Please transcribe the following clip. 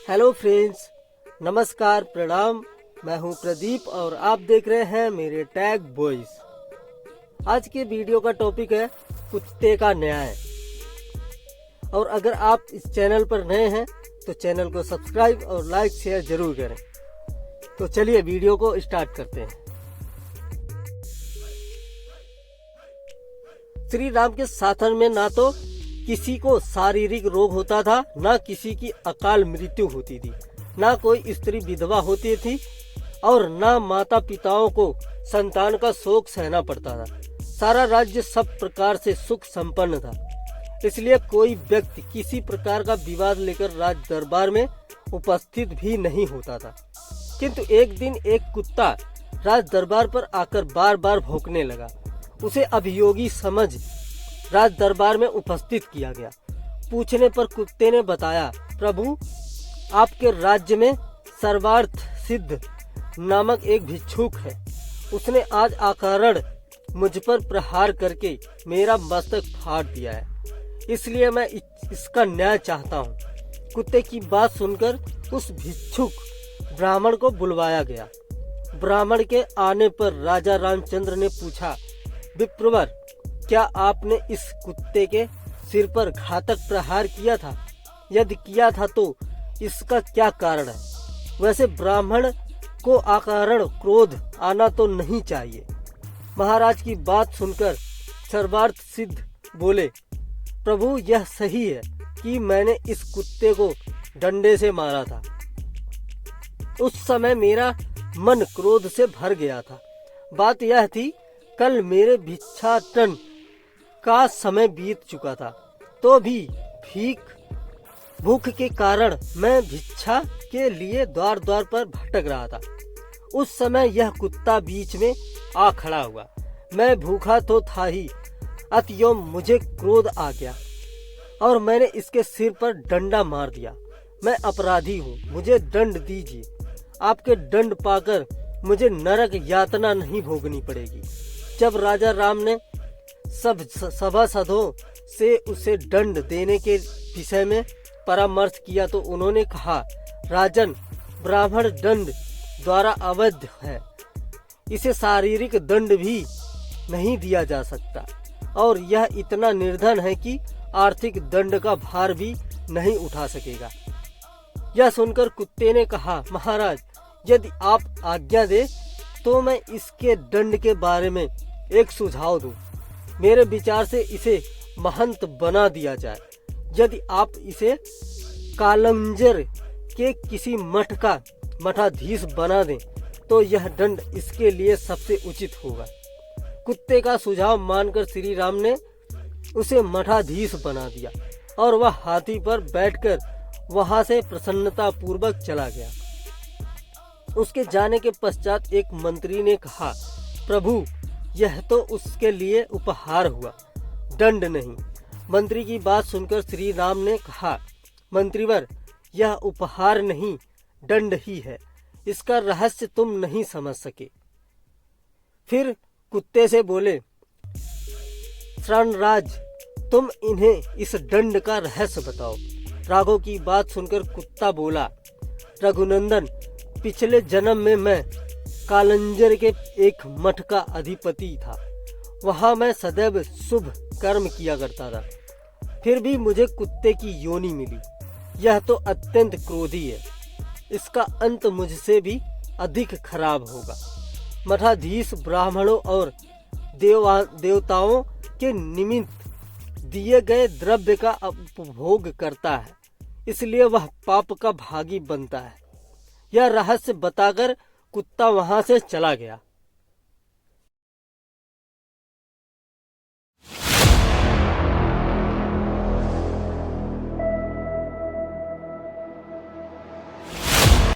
Hello friends, नमस्कार, प्रणाम। मैं हूं प्रदीप और आप देख रहे हैं मेरे टैग बॉयज। आज के वीडियो का टॉपिक है कुत्ते का न्याय। और अगर आप इस चैनल पर नए हैं तो चैनल को सब्सक्राइब और लाइक शेयर जरूर करें। तो चलिए वीडियो को स्टार्ट करते हैं। श्री राम के शासन में ना तो किसी को शारीरिक रोग होता था, ना किसी की अकाल मृत्यु होती थी, ना कोई स्त्री विधवा होती थी और ना माता पिताओं को संतान का शोक सहना पड़ता था। सारा राज्य सब प्रकार से सुख संपन्न था। इसलिए कोई व्यक्ति किसी प्रकार का विवाद लेकर राज दरबार में उपस्थित भी नहीं होता था। किंतु एक दिन एक कुत्ता राज दरबार पर आकर बार बार भौंकने लगा। उसे अभियोगी समझ राज दरबार में उपस्थित किया गया। पूछने पर कुत्ते ने बताया, प्रभु, आपके राज्य में सर्वार्थ सिद्ध नामक एक भिक्षुक है। उसने आज अकारण मुझ पर प्रहार करके मेरा मस्तक फाड़ दिया है, इसलिए मैं इसका न्याय चाहता हूँ। कुत्ते की बात सुनकर उस भिक्षुक ब्राह्मण को बुलवाया गया। ब्राह्मण के आने पर राजा रामचंद्र ने पूछा, विप्रवर, क्या आपने इस कुत्ते के सिर पर घातक प्रहार किया था? यदि किया था तो इसका क्या कारण है? वैसे ब्राह्मण को अकारण क्रोध आना तो नहीं चाहिए। महाराज की बात सुनकर सर्वार्थ सिद्ध बोले, प्रभु, यह सही है कि मैंने इस कुत्ते को डंडे से मारा था। उस समय मेरा मन क्रोध से भर गया था। बात यह थी, कल मेरे भिक्षाटन का समय बीत चुका था, तो भी भूख के कारण मैं भिक्षा के लिए द्वार द्वार पर भटक रहा था। उस समय यह कुत्ता बीच में आ खड़ा हुआ। मैं भूखा तो था ही, अतएव मुझे क्रोध आ गया और मैंने इसके सिर पर डंडा मार दिया। मैं अपराधी हूँ, मुझे दंड दीजिए। आपके दंड पाकर मुझे नरक यातना नहीं भोगनी पड़ेगी। जब राजा राम ने सब सभासदों से उसे दंड देने के विषय में परामर्श किया तो उन्होंने कहा, राजन, ब्राह्मण दंड द्वारा अवैध है। इसे शारीरिक दंड भी नहीं दिया जा सकता और यह इतना निर्धन है कि आर्थिक दंड का भार भी नहीं उठा सकेगा। यह सुनकर कुत्ते ने कहा, महाराज, यदि आप आज्ञा दे तो मैं इसके दंड के बारे में एक सुझाव दूं। मेरे विचार से इसे महंत बना दिया जाए। यदि आप इसे कालंजर के किसी मठ का मठाधीश बना दें तो यह दंड इसके लिए सबसे उचित होगा। कुत्ते का सुझाव मानकर श्री राम ने उसे मठाधीश बना दिया और वह हाथी पर बैठकर वहां से प्रसन्नता पूर्वक चला गया। उसके जाने के पश्चात एक मंत्री ने कहा, प्रभु, यह तो उसके लिए उपहार हुआ, दंड नहीं। मंत्री की बात सुनकर श्री राम ने कहा, मंत्रीवर, यह उपहार नहीं, दंड ही है। इसका रहस्य तुम नहीं समझ सके। फिर कुत्ते से बोले, श्रणराज, तुम इन्हें इस दंड का रहस्य बताओ। राघव की बात सुनकर कुत्ता बोला, रघुनंदन, पिछले जन्म में मैं कालंजर के एक मठ का अधिपति था। वहां मैं सदैव शुभ कर्म किया करता था, फिर भी मुझे कुत्ते की योनि मिली। यह तो अत्यंत क्रोधी है, इसका अंत मुझसे भी अधिक खराब होगा। मठाधीश ब्राह्मणों और देवताओं के निमित्त दिए गए द्रव्य का उपभोग करता है, इसलिए वह पाप का भागी बनता है। यह रहस्य बताकर कुत्ता वहां से चला गया।